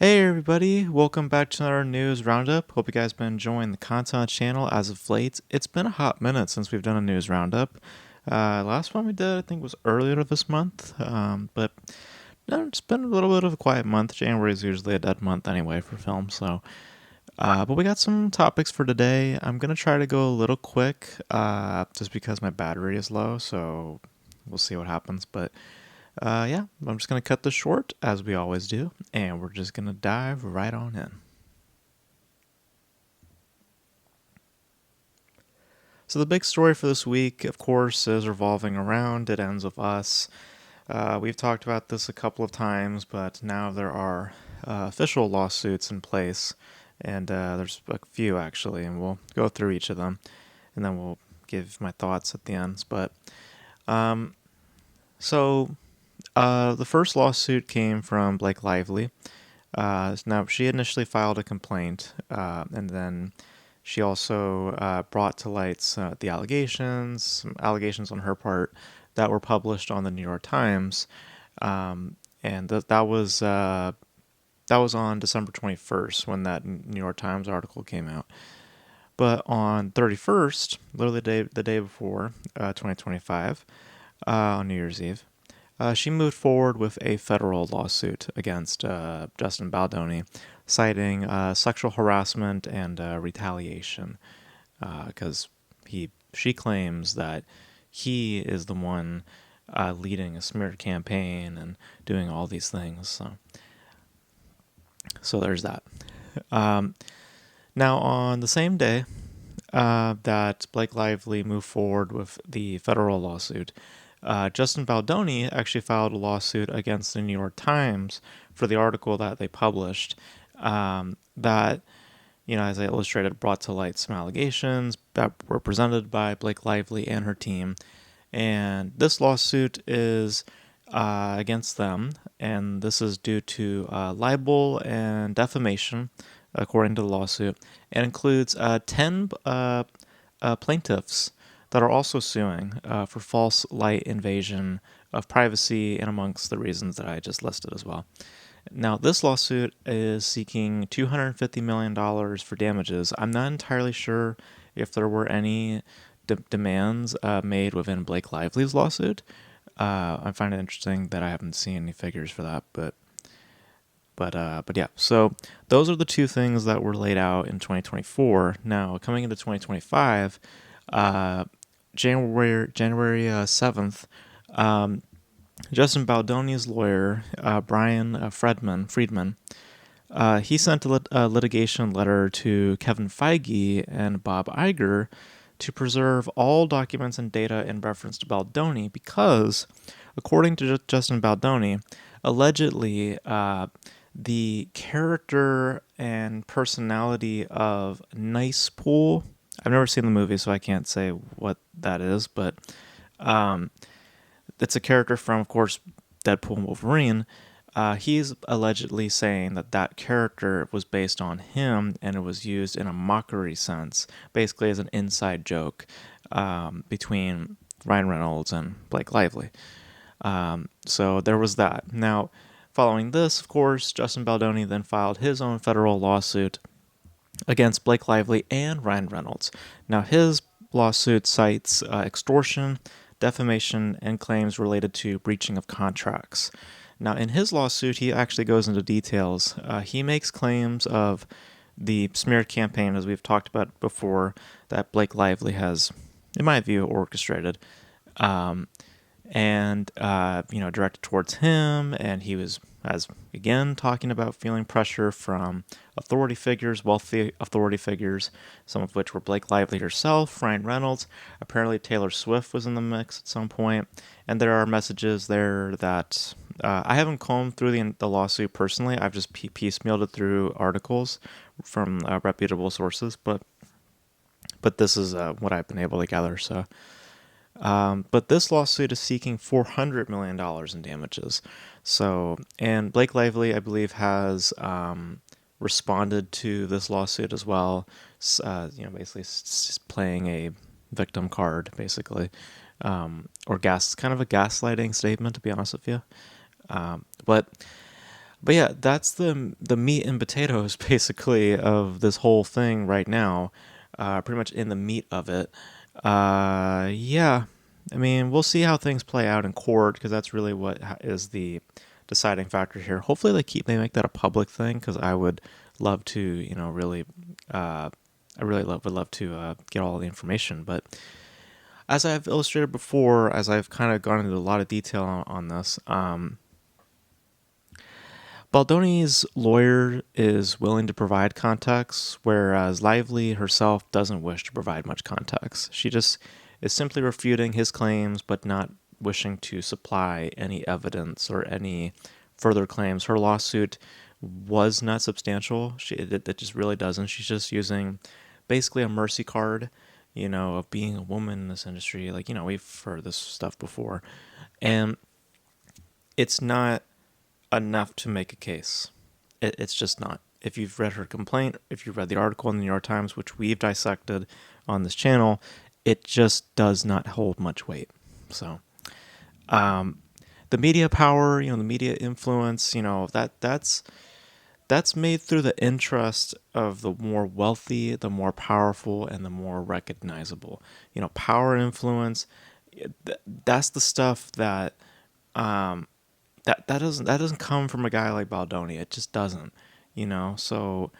Hey everybody, welcome back to another news roundup. Hope you guys been enjoying the content on the channel as of late. It's been a hot minute since we've done a news roundup. Last one we did, I think, was earlier this month, but no, it's been a little bit of a quiet month. January is usually a dead month anyway for film, but we got some topics for today. I'm gonna try to go a little quick, just because my battery is low, so we'll see what happens. But yeah, I'm just going to cut this short, as we always do, and we're just going to dive right on in. So, the big story for this week, of course, is revolving around It Ends With Us. We've talked about this a couple of times, but now there are official lawsuits in place, and there's a few actually, and we'll go through each of them, and then we'll give my thoughts at the end. Um, so, the first lawsuit came from Blake Lively. Now, she initially filed a complaint, and then she also brought to light the some allegations on her part that were published on the New York Times, and that was on December 21st when that New York Times article came out. But on 31st, literally the day before, 2025, on New Year's Eve, she moved forward with a federal lawsuit against Justin Baldoni, citing sexual harassment and retaliation, because she claims that he is the one leading a smear campaign and doing all these things. So there's that. Um, Now, on the same day that Blake Lively moved forward with the federal lawsuit, Justin Baldoni actually filed a lawsuit against the New York Times for the article that they published, that, as I illustrated, brought to light some allegations that were presented by Blake Lively and her team. And this lawsuit is against them, and this is due to libel and defamation, according to the lawsuit, and includes 10 plaintiffs that are also suing for false light invasion of privacy, and amongst the reasons that I just listed as well. Now, this lawsuit is seeking $250 million for damages. I'm not entirely sure if there were any demands made within Blake Lively's lawsuit. I find it interesting that I haven't seen any figures for that, but yeah. So those are the two things that were laid out in 2024. Now, coming into 2025, January 7th, Justin Baldoni's lawyer, Brian Friedman, he sent a litigation letter to Kevin Feige and Bob Iger to preserve all documents and data in reference to Baldoni because, according to Justin Baldoni, allegedly the character and personality of Nice Pool. I've never seen the movie, so I can't say what that is, but it's a character from, of course, Deadpool and Wolverine. He's allegedly saying that character was based on him and it was used in a mockery sense, basically as an inside joke between Ryan Reynolds and Blake Lively. So there was that. Now, following this, of course, Justin Baldoni then filed his own federal lawsuit against Blake Lively and Ryan Reynolds. Now, his lawsuit cites extortion, defamation, and claims related to breaching of contracts. Now, in his lawsuit, he actually goes into details. He makes claims of the smear campaign, as we've talked about before, that Blake Lively has, in my view, orchestrated. Directed towards him, and he was, as again, talking about feeling pressure from authority figures, wealthy authority figures, some of which were Blake Lively herself, Ryan Reynolds. Apparently Taylor Swift was in the mix at some point, and there are messages there that I haven't combed through the lawsuit personally. I've just piecemealed it through articles from reputable sources, but this is what I've been able to gather, so... But this lawsuit is seeking $400 million in damages. So, and Blake Lively, I believe, has responded to this lawsuit as well. Basically playing a victim card, basically, or kind of a gaslighting statement, to be honest with you. But But yeah, that's the meat and potatoes basically of this whole thing right now. Pretty much in the meat of it. Yeah, I mean, we'll see how things play out in court because that's really what is the deciding factor here. Hopefully, they make that a public thing because I would love to, really, I really would love to get all the information. But as I've illustrated before, as I've kind of gone into a lot of detail on this, Baldoni's lawyer is willing to provide context, whereas Lively herself doesn't wish to provide much context. She just is simply refuting his claims, but not wishing to supply any evidence or any further claims. Her lawsuit was not substantial. That just really doesn't. She's just using basically a mercy card, of being a woman in this industry. We've heard this stuff before. And it's not enough to make a case. It's just not. If you've read her complaint, if you've read the article in the New York Times, which we've dissected on this channel, it just does not hold much weight. So, the media power, the media influence, that's made through the interest of the more wealthy, the more powerful, and the more recognizable. Power and influence. That's the stuff that that doesn't come from a guy like Baldoni. It just doesn't. So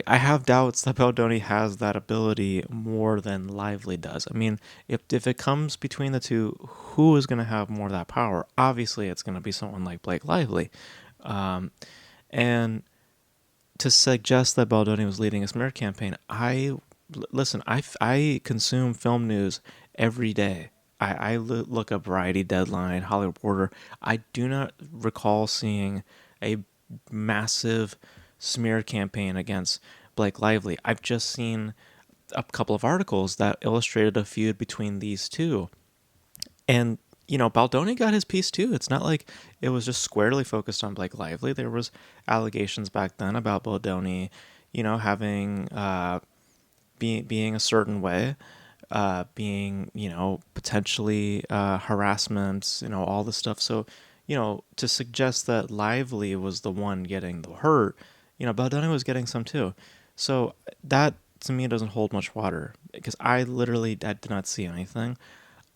I have doubts that Baldoni has that ability more than Lively does. I mean, if it comes between the two, who is going to have more of that power? Obviously, it's going to be someone like Blake Lively. And to suggest that Baldoni was leading a smear campaign, listen. I consume film news every day. I look up Variety, Deadline, Hollywood Reporter. I do not recall seeing a massive smear campaign against Blake Lively. I've just seen a couple of articles that illustrated a feud between these two. And, Baldoni got his piece too. It's not like it was just squarely focused on Blake Lively. There was allegations back then about Baldoni, having being a certain way, being, potentially harassment, all this stuff. So, to suggest that Lively was the one getting the hurt, Baldoni was getting some too. So that to me doesn't hold much water because I did not see anything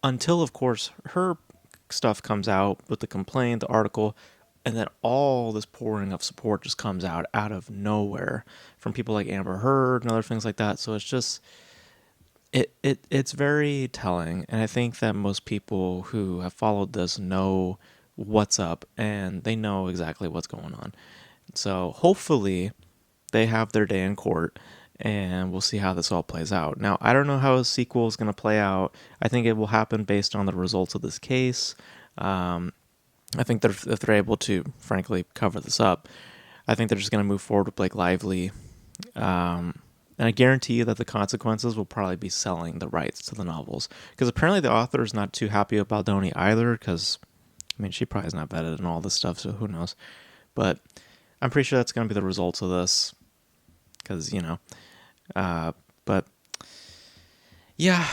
until, of course, her stuff comes out with the complaint, the article, and then all this pouring of support just comes out of nowhere from people like Amber Heard and other things like that. So it's just it's very telling, and I think that most people who have followed this know what's up and they know exactly what's going on. So hopefully they have their day in court and we'll see how this all plays out. Now, I don't know how a sequel is going to play out. I think it will happen based on the results of this case. I think that if they're able to, frankly, cover this up, I think they're just going to move forward with Blake Lively. And I guarantee you that the consequences will probably be selling the rights to the novels. Because apparently the author is not too happy about Baldoni either, because, she probably is not vetted and all this stuff, so who knows. But I'm pretty sure that's going to be the results of this. Because, but yeah,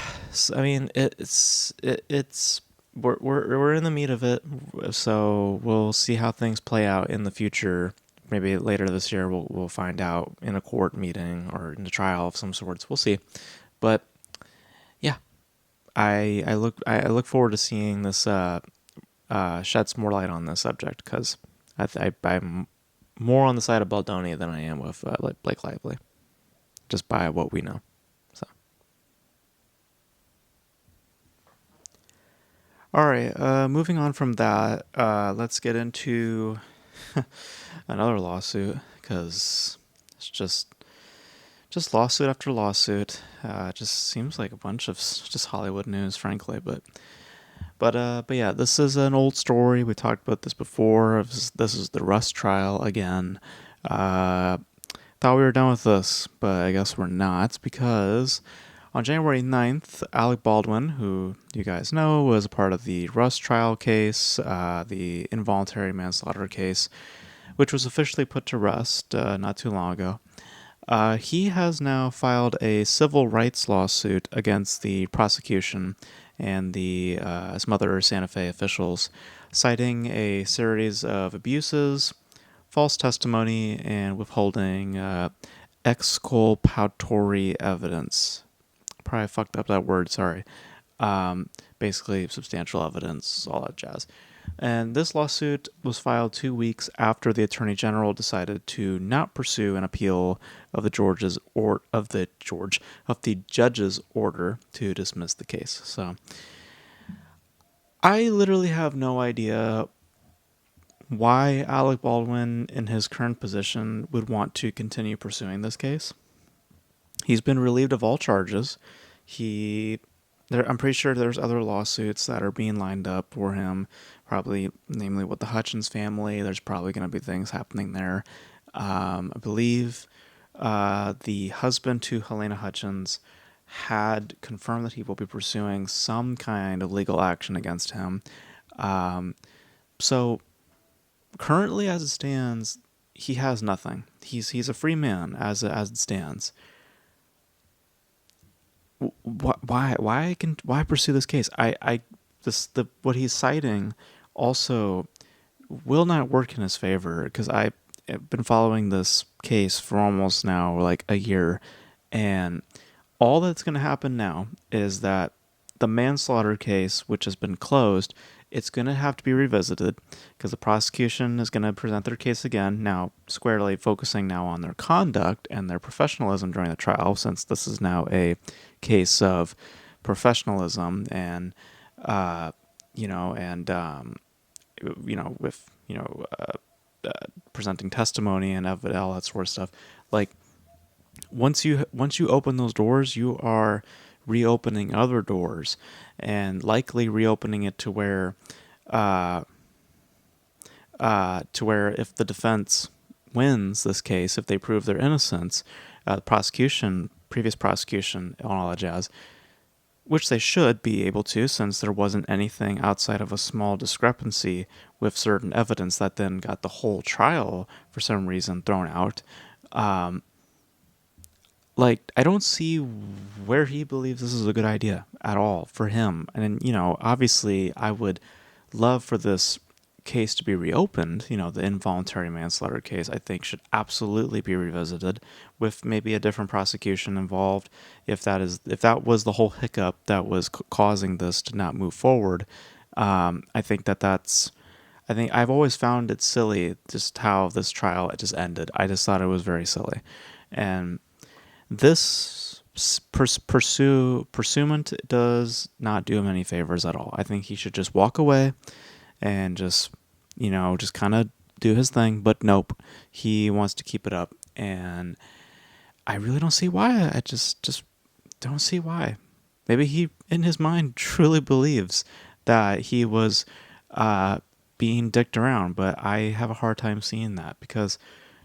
we're in the meat of it, so we'll see how things play out in the future. Maybe later this year we'll find out in a court meeting or in a trial of some sorts. We'll see, but yeah, I look forward to seeing this sheds more light on this subject because I'm more on the side of Baldoni than I am with Blake Lively, just by what we know. So, all right, moving on from that, let's get into another lawsuit because it's just lawsuit after lawsuit. It just seems like a bunch of just Hollywood news, frankly. But yeah, this is an old story. We talked about this before. This is the Rust trial again. Thought we were done with this, but I guess we're not because on January 9th, Alec Baldwin, who you guys know was a part of the Rust trial case, the involuntary manslaughter case, which was officially put to rest not too long ago. He has now filed a civil rights lawsuit against the prosecution and some other Santa Fe officials, citing a series of abuses false testimony and withholding exculpatory evidence. Probably fucked up that word, sorry. Basically, substantial evidence, all that jazz. And this lawsuit was filed 2 weeks after the Attorney General decided to not pursue an appeal of the judge's order to dismiss the case. So I literally have no idea why Alec Baldwin, in his current position, would want to continue pursuing this case. He's been relieved of all charges. I'm pretty sure there's other lawsuits that are being lined up for him, probably namely with the Hutchins family. There's probably going to be things happening there. I believe the husband to Helena Hutchins had confirmed that he will be pursuing some kind of legal action against him. So currently, as it stands, he has nothing. He's a free man as it stands. Why pursue this case? What he's citing also will not work in his favor, because I've been following this case for almost now like a year, and all that's going to happen now is that the manslaughter case, which has been closed, it's going to have to be revisited because the prosecution is going to present their case again, now squarely focusing now on their conduct and their professionalism during the trial, since this is now a case of professionalism and, presenting testimony and all that sort of stuff. Like, once you open those doors, you are reopening other doors, and likely reopening it to where if the defense wins this case, if they prove their innocence, previous prosecution, and all that jazz, which they should be able to, since there wasn't anything outside of a small discrepancy with certain evidence that then got the whole trial for some reason thrown out. I don't see where he believes this is a good idea at all for him. And, obviously I would love for this case to be reopened. The involuntary manslaughter case, I think, should absolutely be revisited with maybe a different prosecution involved. If that was the whole hiccup that was causing this to not move forward, I think I've always found it silly just how this trial just ended. I just thought it was very silly. And this pursuant does not do him any favors at all. I think he should just walk away and just kind of do his thing. But nope, he wants to keep it up. And I really don't see why. I just don't see why. Maybe he, in his mind, truly believes that he was being dicked around. But I have a hard time seeing that, because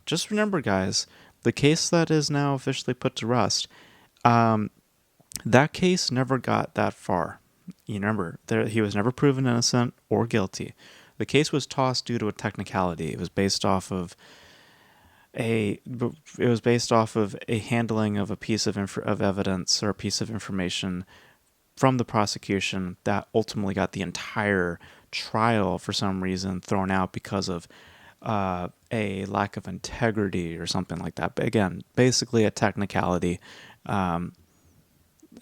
just remember, guys, the case that is now officially put to rest, that case never got that far. You remember, he was never proven innocent or guilty. The case was tossed due to a technicality. It was based off of a handling of a piece of evidence or a piece of information from the prosecution that ultimately got the entire trial for some reason thrown out because of a lack of integrity or something like that. But again, basically a technicality. And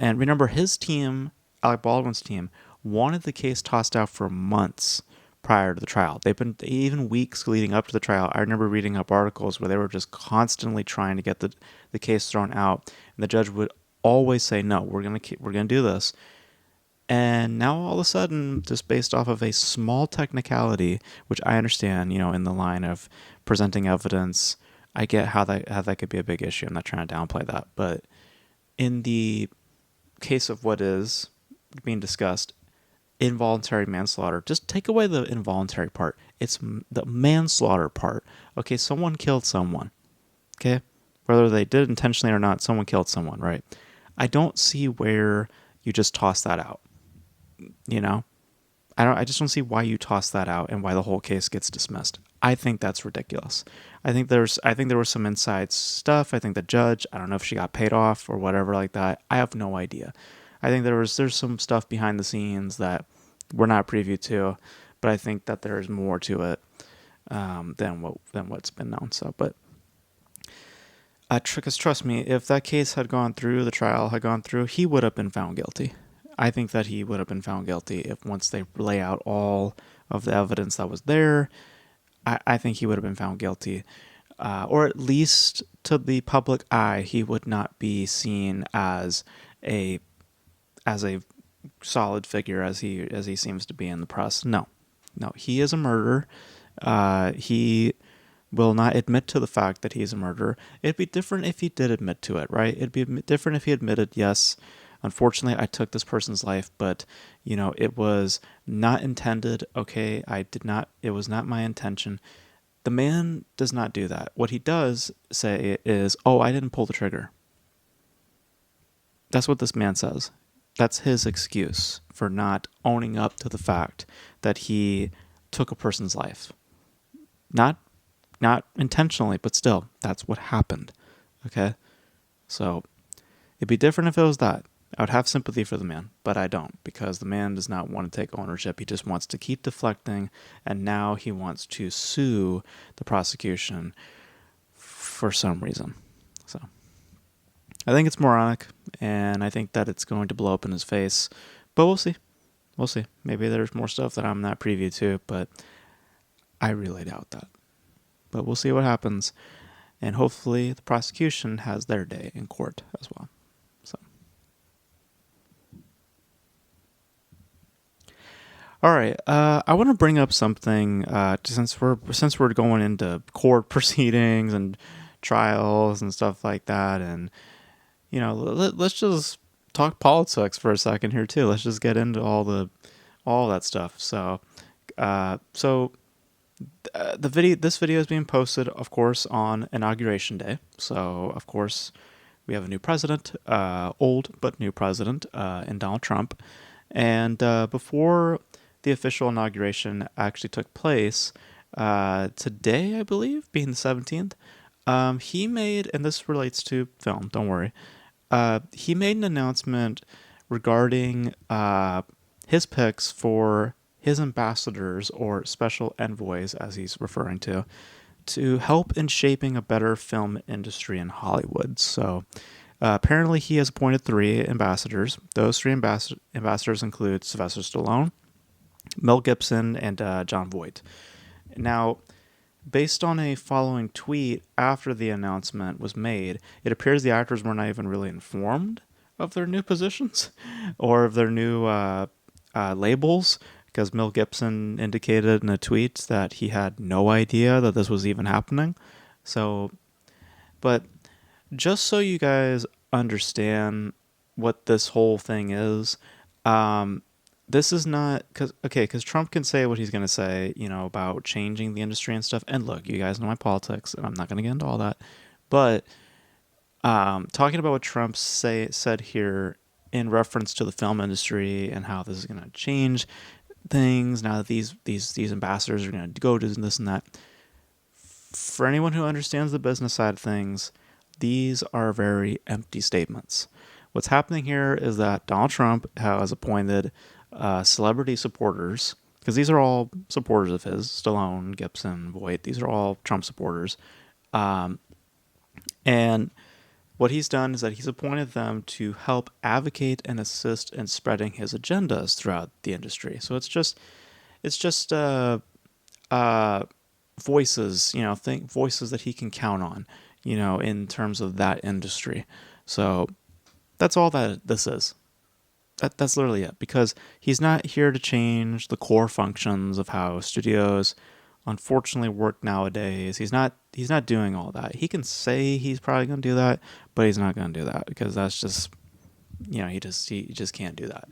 remember, his team, Alec Baldwin's team, wanted the case tossed out for months prior to the trial. They've been even weeks leading up to the trial. I remember reading up articles where they were just constantly trying to get the case thrown out, and the judge would always say, "No, we're gonna do this." And now all of a sudden, just based off of a small technicality, which I understand, in the line of presenting evidence, I get how that could be a big issue. I'm not trying to downplay that. But in the case of what is being discussed, involuntary manslaughter, just take away the involuntary part. It's the manslaughter part. Okay, someone killed someone. Okay? Whether they did it intentionally or not, someone killed someone, right? I don't see where you just toss that out. I just don't see why you toss that out and why the whole case gets dismissed. I think that's ridiculous. I think there was some inside stuff. I think the judge, I don't know if she got paid off or whatever like that. I have no idea. I think there's some stuff behind the scenes that we're not privy to, but I think that there's more to it. than what's been known. So, but because trust me, if that case had gone through, the trial had gone through, he would have been found guilty. I think that he would have been found guilty if once they lay out all of the evidence that was there. I think he would have been found guilty, or at least to the public eye, he would not be seen a as a solid figure as he seems to be in the press. No, no, he is a murderer. He will not admit to the fact that he's a murderer. It'd be different if he did admit to it, right? It'd be different if he admitted, yes, unfortunately, I took this person's life, but it was not intended. Okay, I did not. It was not my intention. The man does not do that. What he does say is, "Oh, I didn't pull the trigger." That's what this man says. That's his excuse for not owning up to the fact that he took a person's life. Not intentionally, but still, that's what happened. Okay? So, it'd be different if it was that. I would have sympathy for the man, but I don't, because the man does not want to take ownership. He just wants to keep deflecting, and now he wants to sue the prosecution for some reason. So, I think it's moronic, and I think that it's going to blow up in his face, but we'll see. We'll see. Maybe there's more stuff that I'm not privy to, but I really doubt that. But we'll see what happens, and hopefully the prosecution has their day in court as well. So, all right. I want to bring up something since we're going into court proceedings and trials and stuff like that, and let's just talk politics for a second here too. Let's just get into all that stuff. So, this video is being posted, of course, on Inauguration Day. So, of course, we have a new president, old but new president, in Donald Trump. And before the official inauguration actually took place, today, I believe, being the 17th, he made, and this relates to film, don't worry, he made an announcement regarding his picks for his ambassadors, or special envoys, as he's referring to help in shaping a better film industry in Hollywood. So apparently he has appointed 3 ambassadors. Those 3 ambassadors include Sylvester Stallone, Mel Gibson, and Jon Voight. Now, based on a following tweet after the announcement was made, it appears the actors were not even really informed of their new positions or of their new labels, because Mel Gibson indicated in a tweet that he had no idea that this was even happening. So, but just so you guys understand what this whole thing is, this is not because Trump can say what he's going to say, about changing the industry and stuff. And look, you guys know my politics, and I'm not going to get into all that. But talking about what Trump said here in reference to the film industry and how this is going to change things now that these ambassadors are going to go to this and that. For anyone who understands the business side of things, these are very empty statements. What's happening here is that Donald Trump has appointed celebrity supporters, because these are all supporters of his, Stallone, Gibson, Voight, these are all Trump supporters. And what he's done is that he's appointed them to help advocate and assist in spreading his agendas throughout the industry. So it's just voices, voices that he can count on, in terms of that industry. So that's all that this is. That's literally it, because he's not here to change the core functions of how studios unfortunately work nowadays. He's not doing all that. He can say he's probably going to do that, but he's not going to do that, because that's just, he just can't do that.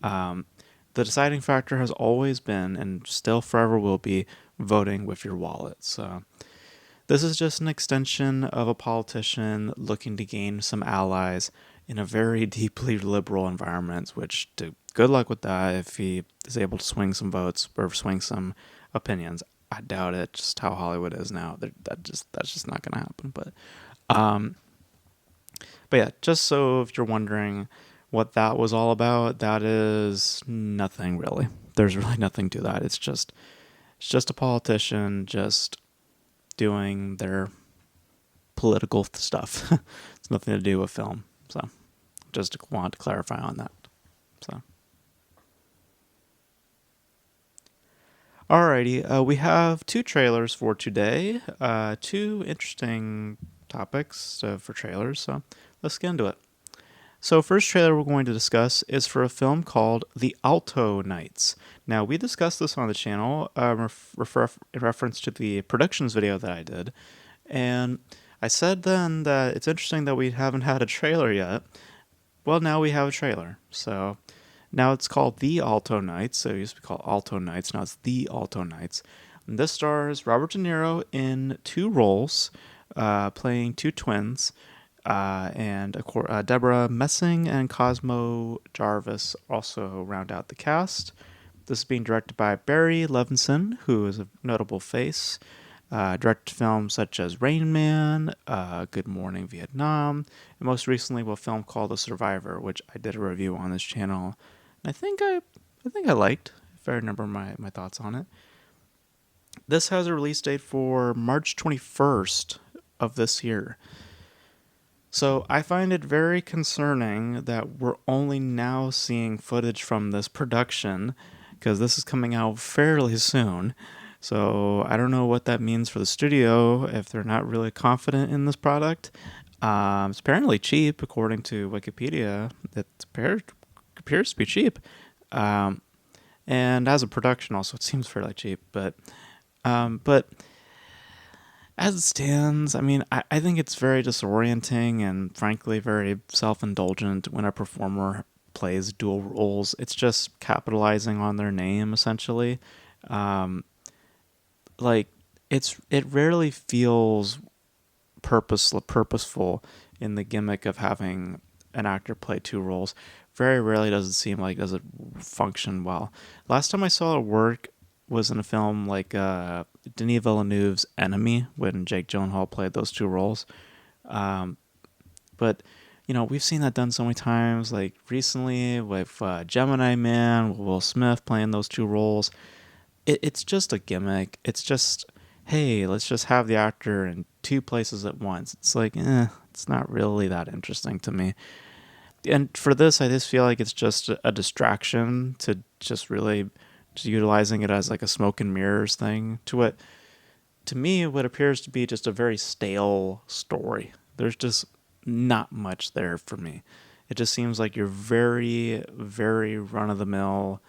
The deciding factor has always been, and still forever will be, voting with your wallet. So this is just an extension of a politician looking to gain some allies in a very deeply liberal environment, which, good luck with that if he is able to swing some votes or swing some opinions. I doubt it, just how Hollywood is now. That's just not going to happen. But yeah, just so if you're wondering what that was all about, that is nothing really. There's really nothing to that. It's just It's just a politician just doing their political stuff. It's nothing to do with film. So just want to clarify on that. So. Alrighty, we have two trailers for today. Two interesting topics for trailers, so let's get into it. So, first trailer we're going to discuss is for a film called The Alto Knights. Now, we discussed this on the channel in reference to the predictions video that I did, and I said then that it's interesting that we haven't had a trailer yet. Well, now we have a trailer, so now it's called The Alto Knights. So it used to be called Alto Knights. Now it's The Alto Knights. And this stars Robert De Niro in two roles, playing two twins, and Deborah Messing and Cosmo Jarvis also round out the cast. This is being directed by Barry Levinson, who is a notable face. Directed films such as Rain Man, Good Morning Vietnam, and most recently a film called The Survivor, which I did a review on this channel. And I think I liked, if I remember my thoughts on it. This has a release date for March 21st of this year. So I find it very concerning that we're only now seeing footage from this production, because this is coming out fairly soon. So I don't know what that means for the studio if they're not really confident in this product. It's apparently cheap, according to Wikipedia. It appears to be cheap. And as a production also, it seems fairly cheap. But as it stands, I mean, I think it's very disorienting and frankly very self-indulgent when a performer plays dual roles. It's just capitalizing on their name, essentially. It rarely feels purposeful in the gimmick of having an actor play two roles. Very rarely does it seem like does it function well. Last time I saw it work was in a film like Denis Villeneuve's Enemy, when Jake Gyllenhaal played those two roles. But we've seen that done so many times, like recently with Gemini Man, Will Smith playing those two roles. It's just a gimmick. It's just, hey, let's just have the actor in two places at once. It's like, it's not really that interesting to me. And for this, I just feel like it's just a distraction to just really just utilizing it as like a smoke and mirrors thing to me, what appears to be just a very stale story. There's just not much there for me. It just seems like you're very, very run-of-the-mill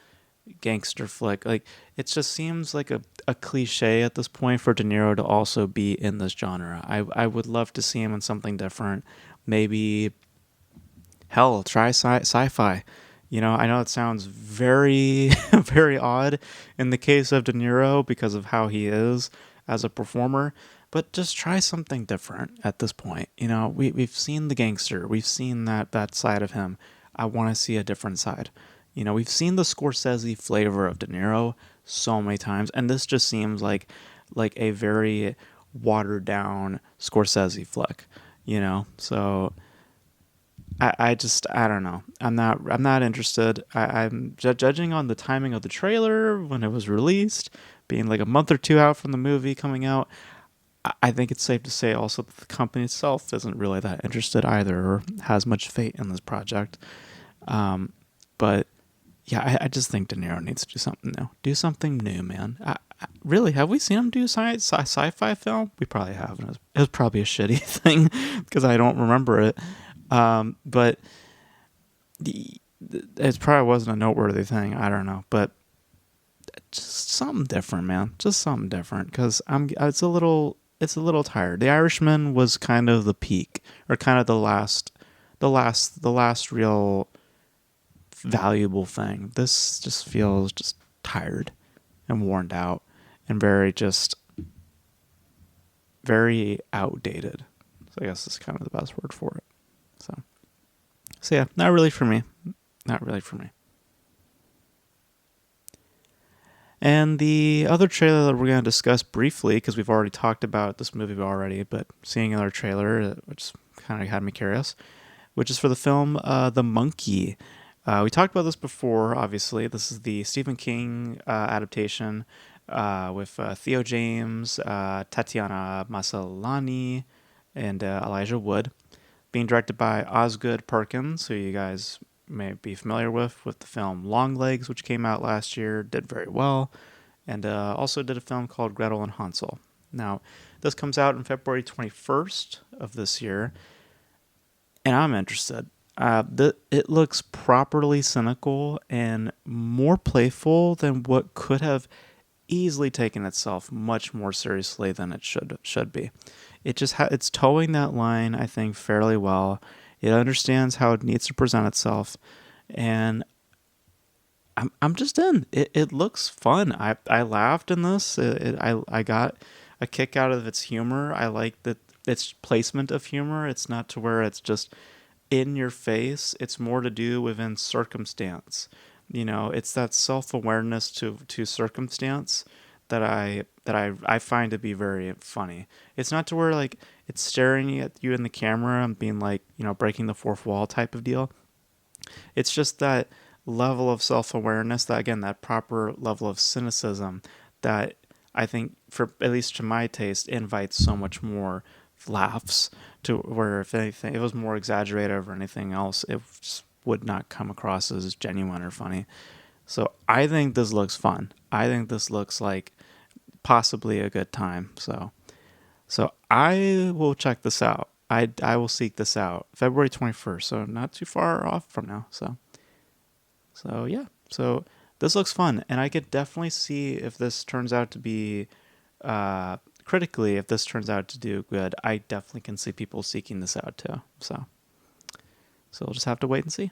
gangster flick. Like, it just seems like a cliche at this point for De Niro to also be in this genre. I would love to see him in something different. Maybe, hell, try sci-fi. I know it sounds very, very odd in the case of De Niro because of how he is as a performer, but just try something different at this point. We've seen the gangster. We've seen that side of him. I want to see a different side. We've seen the Scorsese flavor of De Niro so many times, and this just seems like a very watered down Scorsese flick. So I don't know. I'm not interested. I'm judging on the timing of the trailer when it was released, being like a month or two out from the movie coming out. I think it's safe to say also that the company itself isn't really that interested either, or has much faith in this project. But yeah, I just think De Niro needs to do something new. Do something new, man. Really, have we seen him do sci-fi film? We probably haven't. It was probably a shitty thing because I don't remember it. But it probably wasn't a noteworthy thing. I don't know, but just something different, man. Just something different, because it's a little tired. The Irishman was kind of the peak, or kind of the last real valuable thing. This just feels just tired and worn out and very outdated. So I guess that's kind of the best word for it. So yeah, not really for me. And the other trailer that we're going to discuss briefly, because we've already talked about this movie already, but seeing another trailer, which kind of had me curious, which is for the film The Monkey. We talked about this before, obviously. This is the Stephen King adaptation with Theo James, Tatiana Maslany, and Elijah Wood, being directed by Osgood Perkins, who you guys may be familiar with the film Longlegs, which came out last year, did very well, and also did a film called Gretel and Hansel. Now, this comes out on February 21st of this year, and I'm interested. It looks properly cynical and more playful than what could have easily taken itself much more seriously than it should be. It's towing that line, I think, fairly well. It understands how it needs to present itself, and I'm just in. It looks fun. I laughed in this. I got a kick out of its humor. I like that its placement of humor. It's not to where it's just in your face. It's more to do within circumstance. It's that self-awareness to circumstance that I find to be very funny. It's not to where like it's staring at you in the camera and being like, breaking the fourth wall type of deal. It's just that level of self-awareness, that proper level of cynicism that I think, for at least to my taste, invites so much more laughs, to where if anything, it was more exaggerated or anything else, it just would not come across as genuine or funny. So I think this looks fun. I think this looks like possibly a good time. So I will check this out. I will seek this out. February 21st, so not too far off from now. So yeah. So this looks fun, and I could definitely see if this turns out to be critically, if this turns out to do good, I definitely can see people seeking this out too. So we'll just have to wait and see.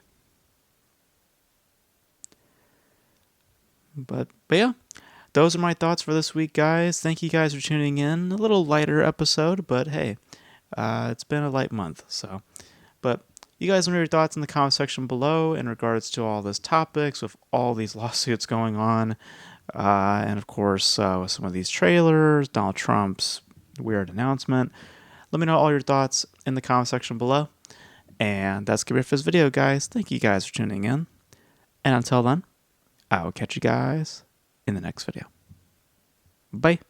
But yeah, those are my thoughts for this week, guys. Thank you guys for tuning in. A little lighter episode, but hey, it's been a light month. But you guys let me know your thoughts in the comment section below in regards to all these topics with all these lawsuits going on. And of course, with some of these trailers, Donald Trump's weird announcement. Let me know all your thoughts in the comment section below. And that's going to be it for this video, guys. Thank you guys for tuning in. And until then, I will catch you guys in the next video. Bye.